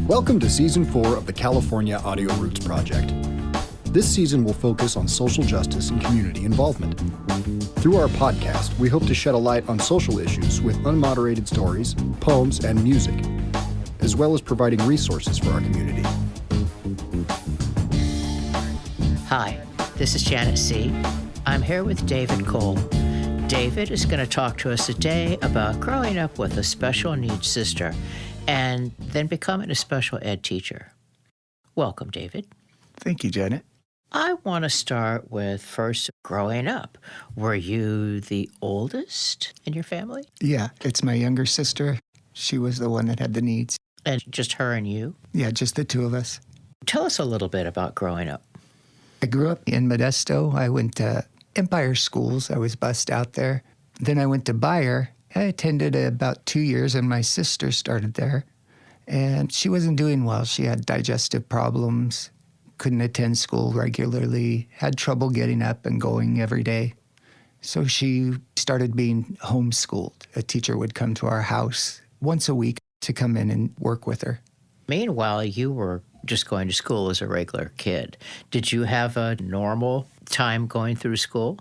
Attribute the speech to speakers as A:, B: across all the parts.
A: Welcome to Season 4 of the California Audio Roots Project. This season will focus on social justice and community involvement. Through our podcast, we hope to shed a light on social issues with unmoderated stories, poems, and music, as well as providing resources for our community.
B: Hi, this is Janet Seay. I'm here with David Cole. David is going to talk to us today about growing up with a special needs sister and then becoming a special ed teacher. Welcome, David.
C: Thank you, Janet.
B: I want to start with first growing up. Were you the oldest in your family?
C: Yeah, it's my younger sister. She was the one that had the needs.
B: And just her and you?
C: Yeah, just the two of us.
B: Tell us a little bit about growing up.
C: I grew up in Modesto. I went to Empire schools. I was bused out there. Then I went to Bayer. I attended about 2 years, and my sister started there. And she wasn't doing well. She had digestive problems, couldn't attend school regularly, had trouble getting up and going every day. So she started being homeschooled. A teacher would come to our house once a week to come in and work with her.
B: Meanwhile, you were just going to school as a regular kid. Did you have a normal time going through school?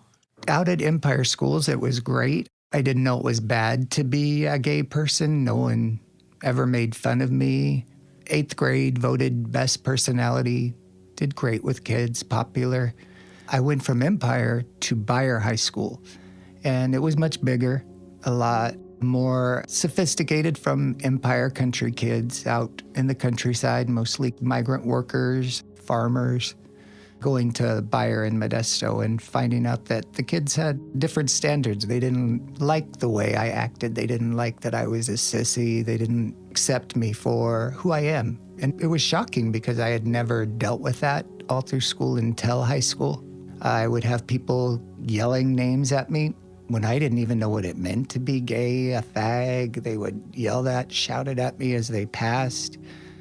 C: Out at Empire schools, it was great. I didn't know it was bad to be a gay person. No one ever made fun of me. 8th grade, voted best personality, did great with kids, popular. I went from Empire to Bayer High School, and it was much bigger, a lot more sophisticated from Empire country kids out in the countryside, mostly migrant workers, farmers. Going to Bayer in Modesto and finding out that the kids had different standards. They didn't like the way I acted. They didn't like that I was a sissy. They didn't accept me for who I am. And it was shocking because I had never dealt with that all through school until high school. I would have people yelling names at me when I didn't even know what it meant to be gay, a fag. They would yell that, shout it at me as they passed.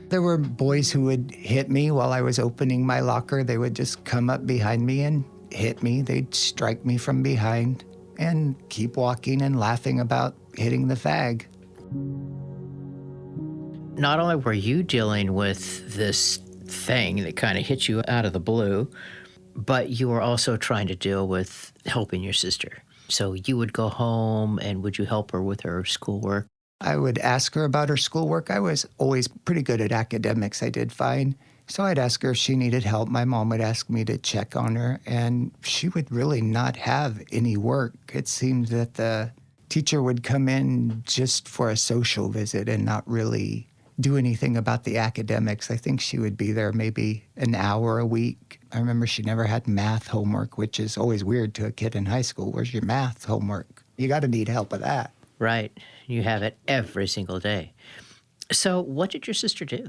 C: There were boys who would hit me while I was opening my locker. They would just come up behind me and hit me. They'd strike me from behind and keep walking and laughing about hitting the fag.
B: Not only were you dealing with this thing that kind of hit you out of the blue, but you were also trying to deal with helping your sister. So you would go home, and would you help her with her schoolwork?
C: I would ask her about her schoolwork. I was always pretty good at academics. I did fine. So I'd ask her if she needed help. My mom would ask me to check on her, and she would really not have any work. It seemed that the teacher would come in just for a social visit and not really do anything about the academics. I think she would be there maybe an hour a week. I remember she never had math homework, which is always weird to a kid in high school. Where's your math homework? You got to need help with that.
B: Right. You have it every single day. So what did your sister do?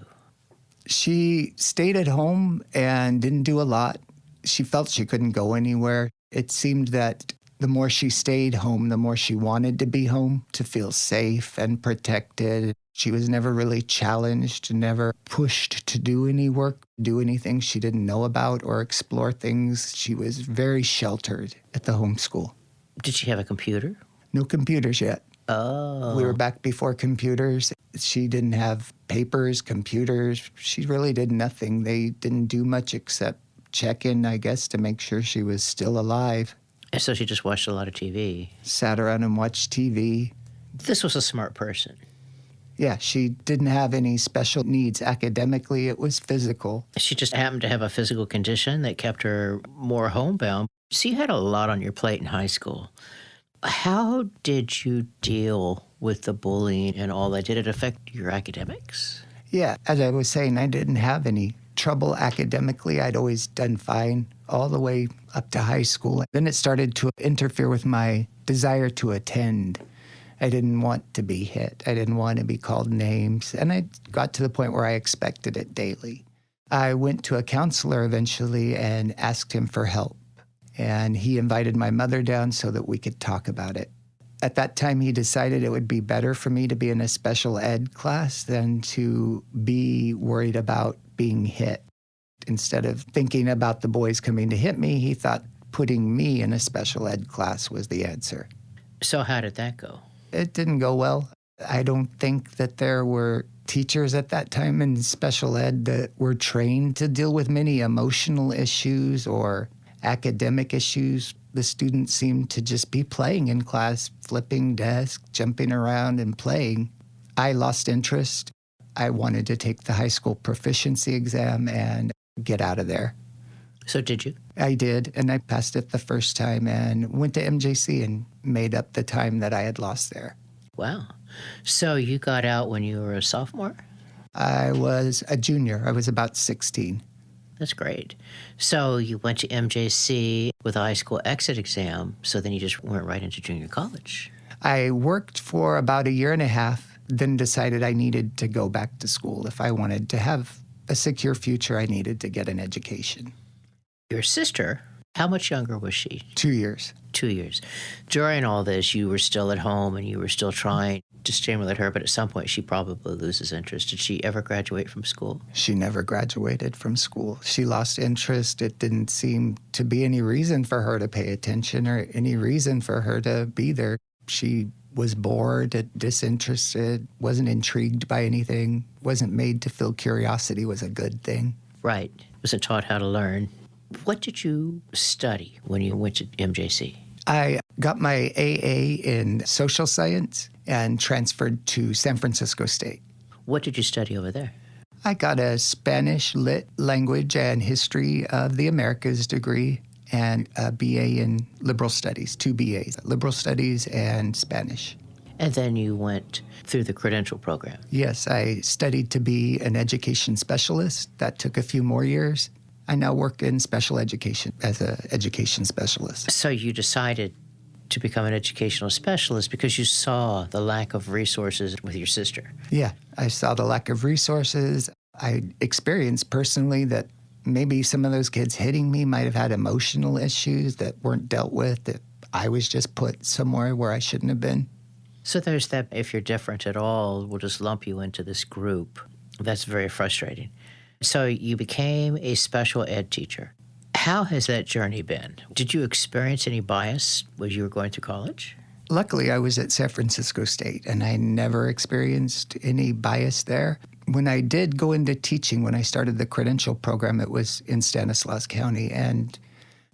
C: She stayed at home and didn't do a lot. She felt she couldn't go anywhere. It seemed that the more she stayed home, the more she wanted to be home, to feel safe and protected. She was never really challenged, never pushed to do any work, do anything she didn't know about or explore things. She was very sheltered at the homeschool.
B: Did she have a computer?
C: No computers yet.
B: Oh.
C: We were back before computers. She didn't have papers, computers. She really did nothing. They didn't do much except check in, I guess, to make sure she was still alive.
B: And so she just watched a lot of TV.
C: Sat around and watched TV.
B: This was a smart person.
C: Yeah, she didn't have any special needs academically. It was physical.
B: She just happened to have a physical condition that kept her more homebound. So you had a lot on your plate in high school. How did you deal with the bullying and all that? Did it affect your academics?
C: Yeah, as I was saying, I didn't have any trouble academically. I'd always done fine all the way up to high school. Then it started to interfere with my desire to attend. I didn't want to be hit. I didn't want to be called names. And I got to the point where I expected it daily. I went to a counselor eventually and asked him for help. And he invited my mother down so that we could talk about it. At that time, he decided it would be better for me to be in a special ed class than to be worried about being hit. Instead of thinking about the boys coming to hit me, he thought putting me in a special ed class was the answer.
B: So how did that go?
C: It didn't go well. I don't think that there were teachers at that time in special ed that were trained to deal with many emotional issues or academic issues. The students seemed to just be playing in class, flipping desks, jumping around and playing. I lost interest. I wanted to take the high school proficiency exam and get out of there.
B: So did you?
C: I did, and I passed it the first time and went to MJC and made up the time that I had lost there.
B: Wow. So you got out when you were a sophomore?
C: I was a junior. I was about 16.
B: That's great. So you went to MJC with a high school exit exam, so then you just went right into junior college.
C: I worked for about a year and a half, then decided I needed to go back to school. If I wanted to have a secure future, I needed to get an education.
B: Your sister, how much younger was she?
C: 2 years.
B: 2 years. During all this, you were still at home and you were still trying to stimulate her, but at some point she probably loses interest. Did she ever graduate from school?
C: She never graduated from school. She lost interest. It didn't seem to be any reason for her to pay attention or any reason for her to be there. She was bored, disinterested, wasn't intrigued by anything, wasn't made to feel curiosity was a good thing.
B: Right. Wasn't taught how to learn. What did you study when you went to MJC?
C: I got my AA in social science and transferred to San Francisco State.
B: What did you study over there?
C: I got a Spanish lit language and history of the Americas degree and a BA in liberal studies, 2 BAs, liberal studies and Spanish.
B: And then you went through the credential program.
C: Yes, I studied to be an education specialist. That took a few more years. I now work in special education as an education specialist.
B: So you decided to become an educational specialist because you saw the lack of resources with your sister.
C: Yeah, I saw the lack of resources. I experienced personally that maybe some of those kids hitting me might have had emotional issues that weren't dealt with, that I was just put somewhere where I shouldn't have been.
B: So there's that if you're different at all, we'll just lump you into this group. That's very frustrating. So you became a special ed teacher. How has that journey been? Did you experience any bias when you were going through college?
C: Luckily, I was at San Francisco State, and I never experienced any bias there. When I did go into teaching, when I started the credential program, it was in Stanislaus County, and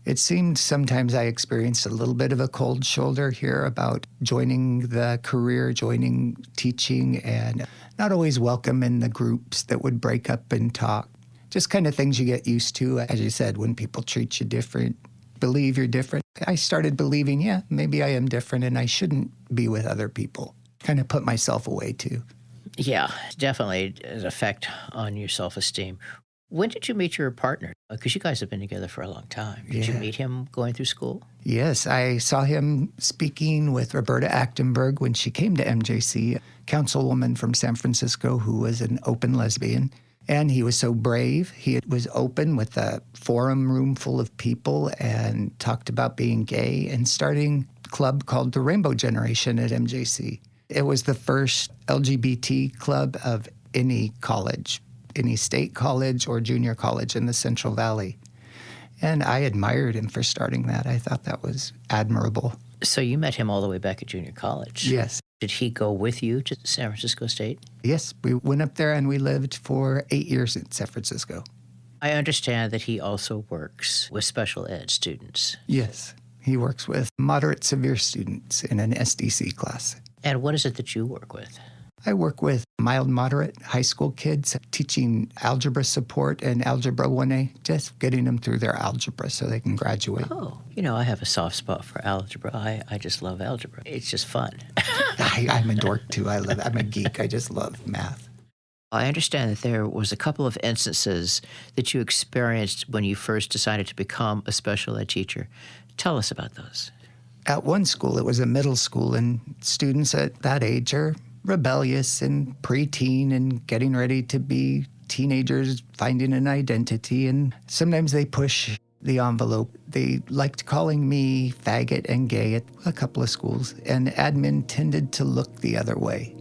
C: it seemed sometimes I experienced a little bit of a cold shoulder here about joining the career, joining teaching, and not always welcome in the groups that would break up and talk. Just kind of things you get used to, as you said, when people treat you different, believe you're different. I started believing, yeah, maybe I am different and I shouldn't be with other people. Kind of put myself away too.
B: Yeah, definitely an effect on your self-esteem. When did you meet your partner? Because you guys have been together for a long time. Did you meet him going through school?
C: Yes, I saw him speaking with Roberta Achtenberg when she came to MJC, a councilwoman from San Francisco who was an open lesbian. And he was so brave. He was open with a forum room full of people and talked about being gay and starting a club called the Rainbow Generation at MJC. It was the first LGBT club of any college, any state college or junior college in the Central Valley. And I admired him for starting that. I thought that was admirable.
B: So you met him all the way back at junior college?
C: Yes.
B: Did he go with you to San Francisco State?
C: Yes, we went up there and we lived for 8 years in San Francisco.
B: I understand that he also works with special ed students.
C: Yes, he works with moderate severe students in an SDC class.
B: And what is it that you work with?
C: I work with mild, moderate high school kids, teaching algebra support and Algebra 1A, just getting them through their algebra so they can graduate.
B: Oh, I have a soft spot for algebra. I just love algebra. It's just fun.
C: I'm a dork too. I'm a geek. I just love math.
B: I understand that there was a couple of instances that you experienced when you first decided to become a special ed teacher. Tell us about those.
C: At one school, it was a middle school, and students at that age are rebellious and preteen and getting ready to be teenagers, finding an identity, and sometimes they push the envelope. They liked calling me faggot and gay at a couple of schools, and admin tended to look the other way.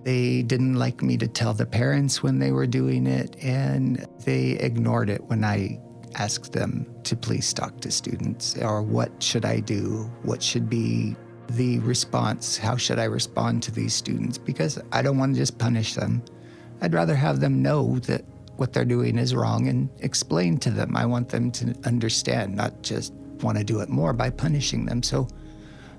C: They didn't like me to tell the parents when they were doing it, and they ignored it when I asked them to please talk to students, or what should I do? What should be the response? How should I respond to these students? Because I don't want to just punish them. I'd rather have them know that what they're doing is wrong and explain to them. I want them to understand, not just want to do it more by punishing them. So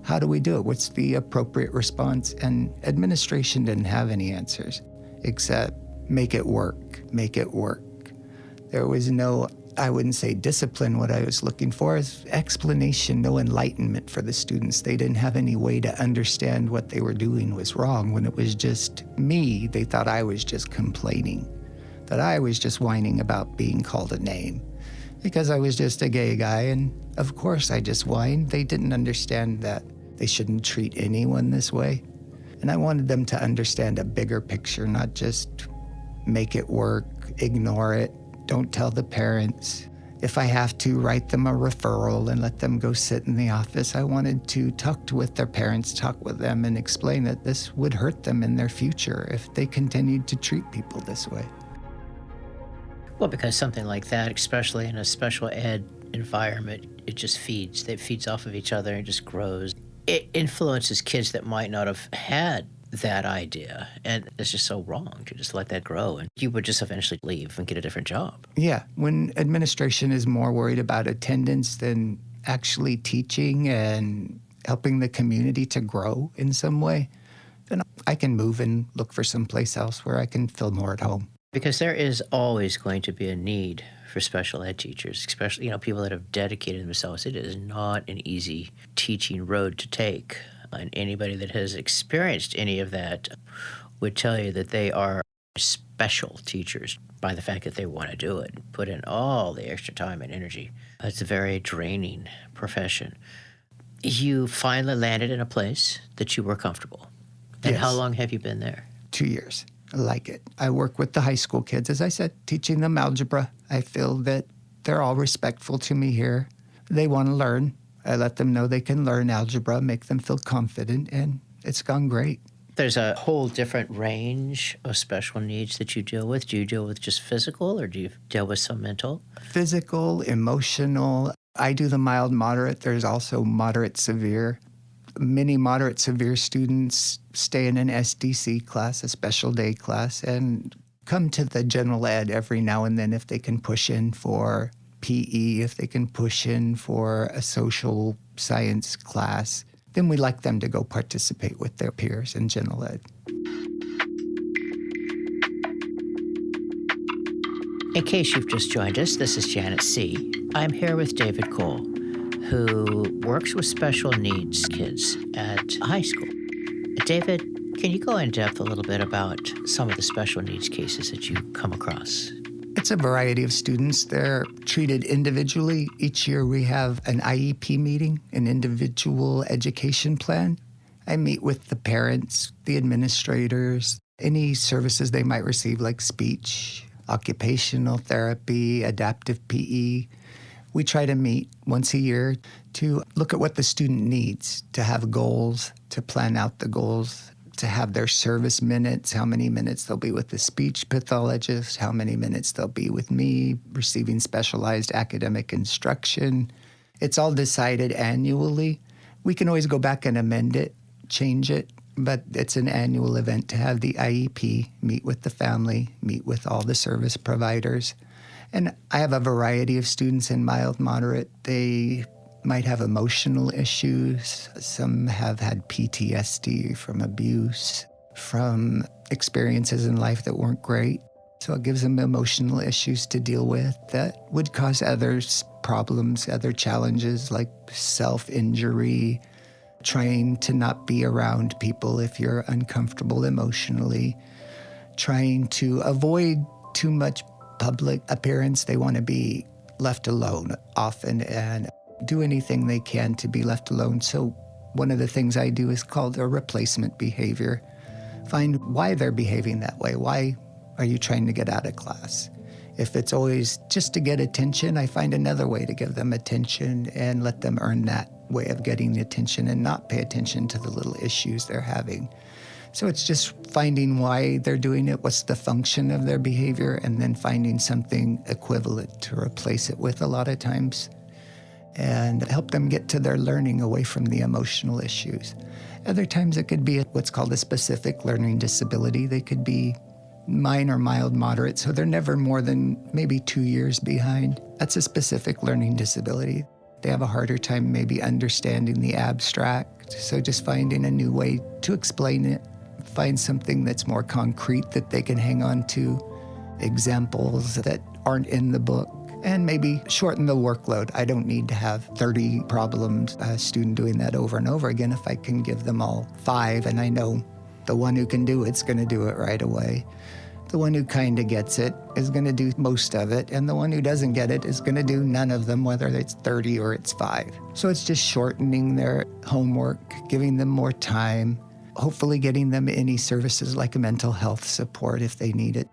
C: how do we do it? What's the appropriate response? And administration didn't have any answers except make it work, make it work. There was no, I wouldn't say discipline. What I was looking for is explanation, no enlightenment for the students. They didn't have any way to understand what they were doing was wrong. When it was just me, they thought I was just complaining, that I was just whining about being called a name because I was just a gay guy. And of course I just whined. They didn't understand that they shouldn't treat anyone this way. And I wanted them to understand a bigger picture, not just make it work, ignore it, don't tell the parents. If I have to, write them a referral and let them go sit in the office. I wanted to talk with their parents, talk with them, and explain that this would hurt them in their future if they continued to treat people this way.
B: Well, because something like that, especially in a special ed environment, it just feeds. It feeds off of each other and just grows. It influences kids that might not have had that idea. And it's just so wrong to just let that grow. And you would just eventually leave and get a different job.
C: Yeah, when administration is more worried about attendance than actually teaching and helping the community to grow in some way, then I can move and look for someplace else where I can feel more at home.
B: Because there is always going to be a need for special ed teachers, especially, people that have dedicated themselves. It is not an easy teaching road to take. And anybody that has experienced any of that would tell you that they are special teachers by the fact that they want to do it, put in all the extra time and energy. It's a very draining profession. You finally landed in a place that you were comfortable. And
C: Yes.
B: How long have you been there?
C: 2 years. I like it. I work with the high school kids, as I said, teaching them algebra. I feel that they're all respectful to me here. They want to learn. I let them know they can learn algebra, make them feel confident, and it's gone great.
B: There's a whole different range of special needs that you deal with. Do you deal with just physical, or do you deal with some mental?
C: Physical, emotional. I do the mild, moderate. There's also moderate, severe. Many moderate, severe students stay in an SDC class, a special day class, and come to the general ed every now and then if they can push in for PE, if they can push in for a social science class. Then we like them to go participate with their peers in general ed.
B: In case you've just joined us, this is Janet Seay. I'm here with David Cole, who works with special needs kids at high school. David, can you go in depth a little bit about some of the special needs cases that you come across?
C: It's a variety of students. They're treated individually. Each year we have an IEP meeting, an individual education plan. I meet with the parents, the administrators, any services they might receive like speech, occupational therapy, adaptive PE. We try to meet once a year to look at what the student needs, to have goals, to plan out the goals, to have their service minutes, how many minutes they'll be with the speech pathologist, how many minutes they'll be with me, receiving specialized academic instruction. It's all decided annually. We can always go back and amend it, change it, but it's an annual event to have the IEP, meet with the family, meet with all the service providers. And I have a variety of students in mild, moderate. They might have emotional issues. Some have had PTSD from abuse, from experiences in life that weren't great. So it gives them emotional issues to deal with that would cause other problems, other challenges like self-injury, trying to not be around people if you're uncomfortable emotionally, trying to avoid too much public appearance. They want to be left alone often and do anything they can to be left alone. So one of the things I do is called a replacement behavior. Find why they're behaving that way. Why are you trying to get out of class? If it's always just to get attention, I find another way to give them attention and let them earn that way of getting the attention and not pay attention to the little issues they're having. So it's just finding why they're doing it, what's the function of their behavior, and then finding something equivalent to replace it with a lot of times and help them get to their learning away from the emotional issues. Other times it could be what's called a specific learning disability. They could be Mine are mild, moderate, so they're never more than maybe 2 years behind. That's a specific learning disability. They have a harder time maybe understanding the abstract, so just finding a new way to explain it, find something that's more concrete that they can hang on to, examples that aren't in the book, and maybe shorten the workload. I don't need to have 30 problems, a student doing that over and over again. If I can give them all 5 and I know the one who can do it's going to do it right away. The one who kind of gets it is going to do most of it, and the one who doesn't get it is going to do none of them, whether it's 30 or it's 5. So it's just shortening their homework, giving them more time, hopefully getting them any services like a mental health support if they need it.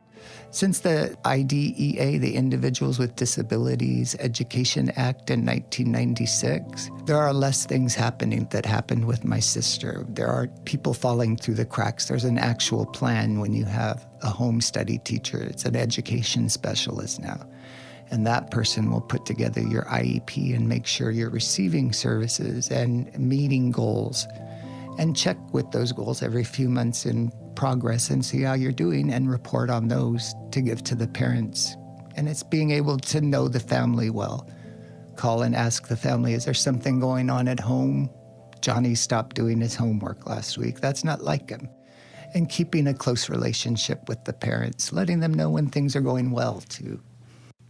C: Since the IDEA, the Individuals with Disabilities Education Act in 1996, there are less things happening that happened with my sister. There are people falling through the cracks. There's an actual plan when you have a home study teacher. It's an education specialist now. And that person will put together your IEP and make sure you're receiving services and meeting goals, and check with those goals every few months in progress and see how you're doing and report on those to give to the parents. And it's being able to know the family well. Call and ask the family, is there something going on at home? Johnny stopped doing his homework last week. That's not like him. And keeping a close relationship with the parents, letting them know when things are going well too.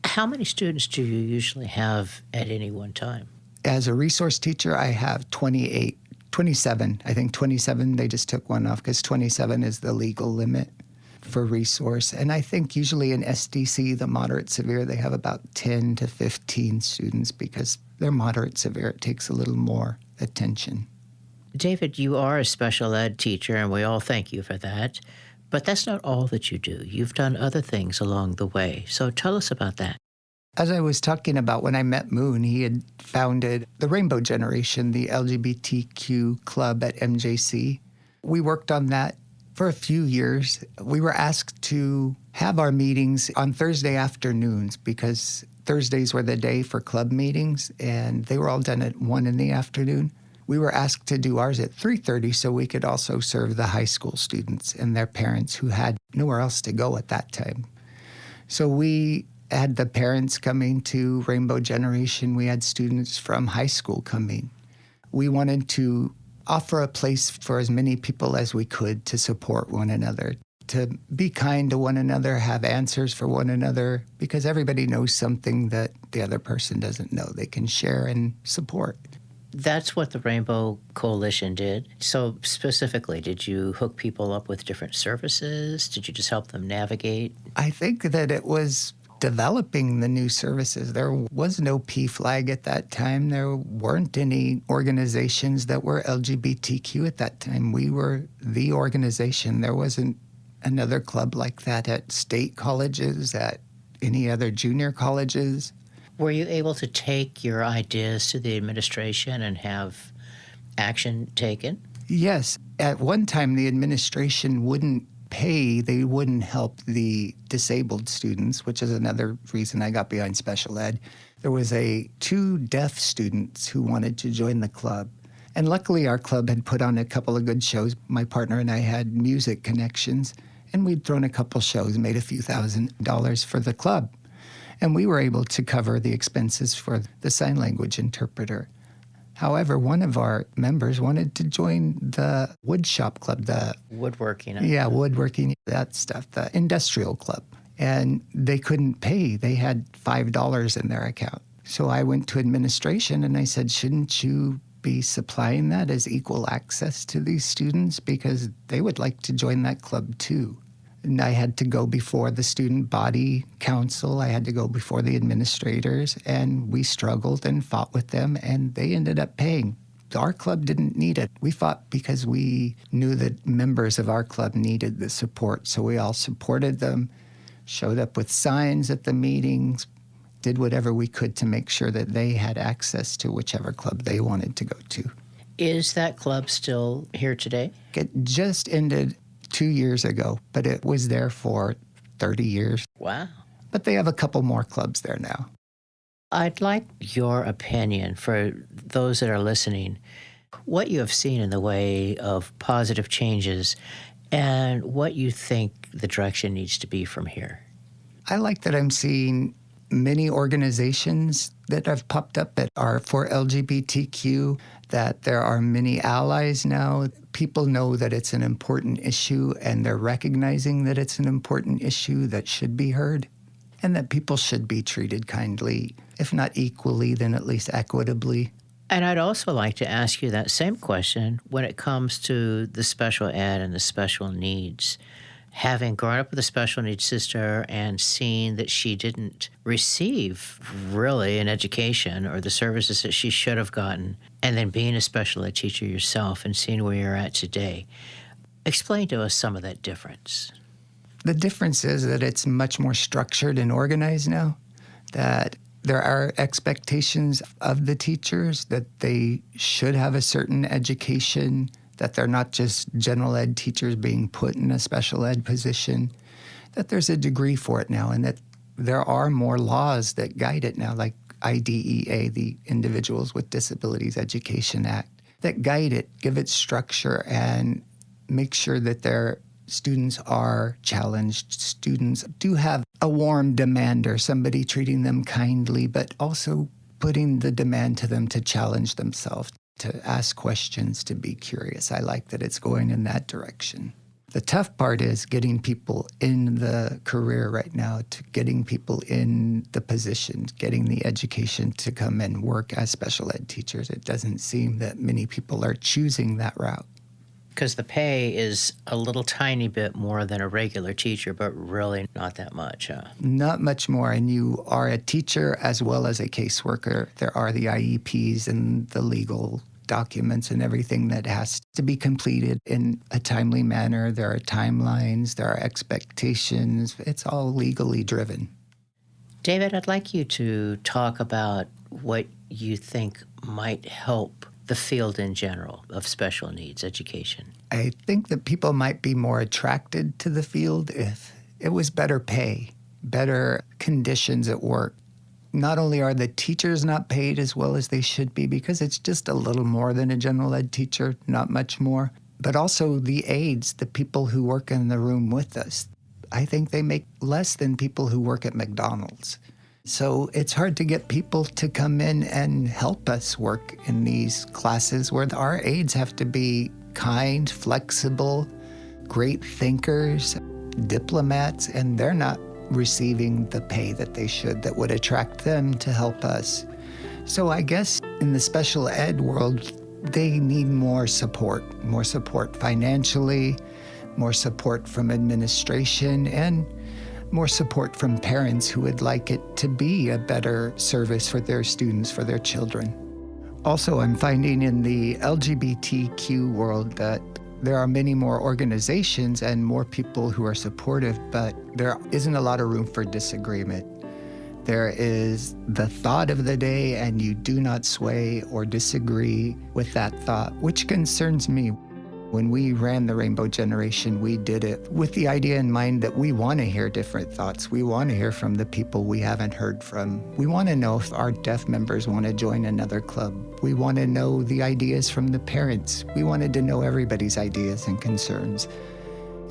B: How many students do you usually have at any one time?
C: As a resource teacher, I have 27. I think 27, they just took one off because 27 is the legal limit for resource. And I think usually in SDC, the moderate severe, they have about 10 to 15 students because they're moderate severe. It takes a little more attention.
B: David, you are a special ed teacher, and we all thank you for that. But that's not all that you do. You've done other things along the way. So tell us about that.
C: As I was talking about when I met Moon, he had founded the Rainbow Generation, the LGBTQ club at MJC. We worked on that for a few years. We were asked to have our meetings on Thursday afternoons because Thursdays were the day for club meetings, and they were all done at 1 in the afternoon. We were asked to do ours at 3:30 so we could also serve the high school students and their parents who had nowhere else to go at that time. So we had the parents coming to Rainbow Generation. We had students from high school coming. We wanted to offer a place for as many people as we could to support one another, to be kind to one another, have answers for one another, because everybody knows something that the other person doesn't know. They can share and support.
B: That's what the Rainbow Coalition did. So specifically, did you hook people up with different services? Did you just help them navigate?
C: I think that it was developing the new services. There was no PFLAG at that time. There weren't any organizations that were LGBTQ at that time. We were the organization. There wasn't another club like that at state colleges, at any other junior colleges.
B: Were you able to take your ideas to the administration and have action taken?
C: Yes. At one time, the administration wouldn't pay, they wouldn't help the disabled students, which is another reason I got behind special ed. There was 2 deaf students who wanted to join the club. And luckily, our club had put on a couple of good shows. My partner and I had music connections, and we'd thrown a couple shows, made a few $1,000s for the club. And we were able to cover the expenses for the sign language interpreter. However, one of our members wanted to join the wood shop club, the
B: woodworking.
C: Yeah, woodworking, that stuff, the industrial club. And they couldn't pay. They had $5 in their account. So I went to administration and I said, shouldn't you be supplying that as equal access to these students? Because they would like to join that club too. And I had to go before the student body council. I had to go before the administrators, and we struggled and fought with them, and they ended up paying. Our club didn't need it. We fought because we knew that members of our club needed the support, so we all supported them, showed up with signs at the meetings, did whatever we could to make sure that they had access to whichever club they wanted to go to.
B: Is that club still here today?
C: It just ended 2 years ago, but it was there for 30 years.
B: Wow.
C: But they have a couple more clubs there now.
B: I'd like your opinion for those that are listening, what you have seen in the way of positive changes and what you think the direction needs to be from here.
C: I like that I'm seeing many organizations that have popped up that are for LGBTQ, that there are many allies now. People know that it's an important issue, and they're recognizing that it's an important issue that should be heard, and that people should be treated kindly, if not equally, then at least equitably.
B: And I'd also like to ask you that same question when it comes to the special ed and the special needs. Having grown up with a special needs sister and seeing that she didn't receive really an education or the services that she should have gotten, and then being a special ed teacher yourself and seeing where you're at today, explain to us some of that difference.
C: The difference is that it's much more structured and organized now, that there are expectations of the teachers that they should have a certain education, that they're not just general ed teachers being put in a special ed position, that there's a degree for it now, and that there are more laws that guide it now, like IDEA, the Individuals with Disabilities Education Act, that guide it, give it structure, and make sure that their students are challenged. Students do have a warm demander, somebody treating them kindly, but also putting the demand to them to challenge themselves, to ask questions, to be curious. I like that it's going in that direction. The tough part is getting people in the career right now, to getting people in the positions, getting the education to come and work as special ed teachers. It doesn't seem that many people are choosing that route.
B: Because the pay is a little tiny bit more than a regular teacher, but really not that much, huh?
C: Not much more, and you are a teacher as well as a caseworker. There are the IEPs and the legal documents and everything that has to be completed in a timely manner. There are timelines, there are expectations. It's all legally driven.
B: David, I'd like you to talk about what you think might help the field in general of special needs education.
C: I think that people might be more attracted to the field if it was better pay, better conditions at work. Not only are the teachers not paid as well as they should be, because it's just a little more than a general ed teacher, not much more, but also the aides, the people who work in the room with us. I think they make less than people who work at McDonald's. So it's hard to get people to come in and help us work in these classes where our aides have to be kind, flexible, great thinkers, diplomats, and they're not receiving the pay that they should, that would attract them to help us. So I guess in the special ed world, they need more support financially, more support from administration, and more support from parents who would like it to be a better service for their students, for their children. Also, I'm finding in the LGBTQ world that there are many more organizations and more people who are supportive, but there isn't a lot of room for disagreement. There is the thought of the day, and you do not sway or disagree with that thought, which concerns me. When we ran the Rainbow Generation, we did it with the idea in mind that we want to hear different thoughts. We want to hear from the people we haven't heard from. We want to know if our deaf members want to join another club. We want to know the ideas from the parents. We wanted to know everybody's ideas and concerns.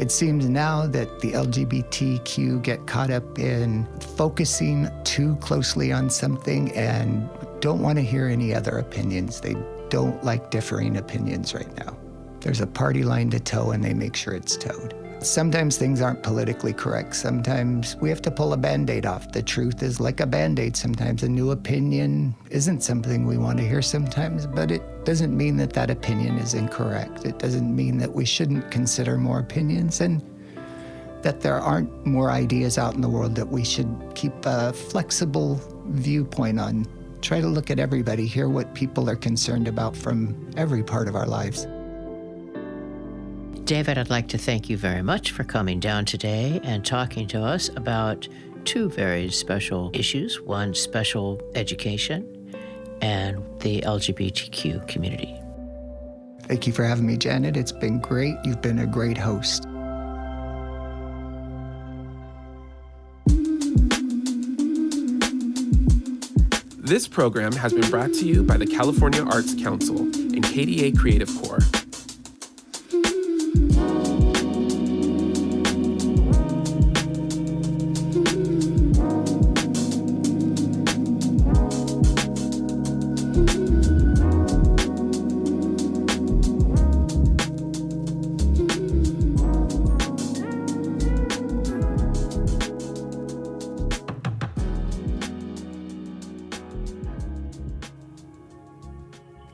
C: It seems now that the LGBTQ get caught up in focusing too closely on something and don't want to hear any other opinions. They don't like differing opinions right now. There's a party line to toe, and they make sure it's towed. Sometimes things aren't politically correct. Sometimes we have to pull a Band-Aid off. The truth is like a Band-Aid. Sometimes a new opinion isn't something we want to hear sometimes, but it doesn't mean that that opinion is incorrect. It doesn't mean that we shouldn't consider more opinions, and that there aren't more ideas out in the world that we should keep a flexible viewpoint on. Try to look at everybody, hear what people are concerned about from every part of our lives.
B: David, I'd like to thank you very much for coming down today and talking to us about two very special issues. One, special education, and the LGBTQ community.
C: Thank you for having me, Janet. It's been great. You've been a great host.
D: This program has been brought to you by the California Arts Council and KDA Creative Corps.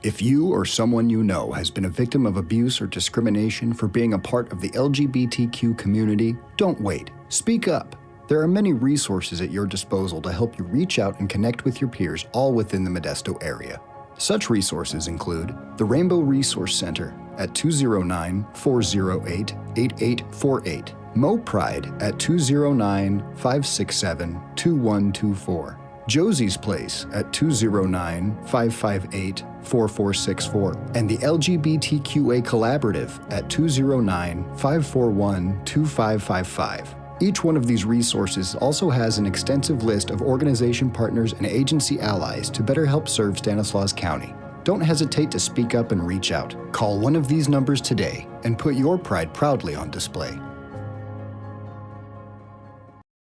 A: If you or someone you know has been a victim of abuse or discrimination for being a part of the LGBTQ community, don't wait. Speak up. There are many resources at your disposal to help you reach out and connect with your peers all within the Modesto area. Such resources include the Rainbow Resource Center at 209-408-8848, Mo Pride at 209-567-2124, Josie's Place at 209-558-4464, and the LGBTQA Collaborative at 209-541-2555. Each one of these resources also has an extensive list of organization partners and agency allies to better help serve Stanislaus County. Don't hesitate to speak up and reach out. Call one of these numbers today and put your pride proudly on display.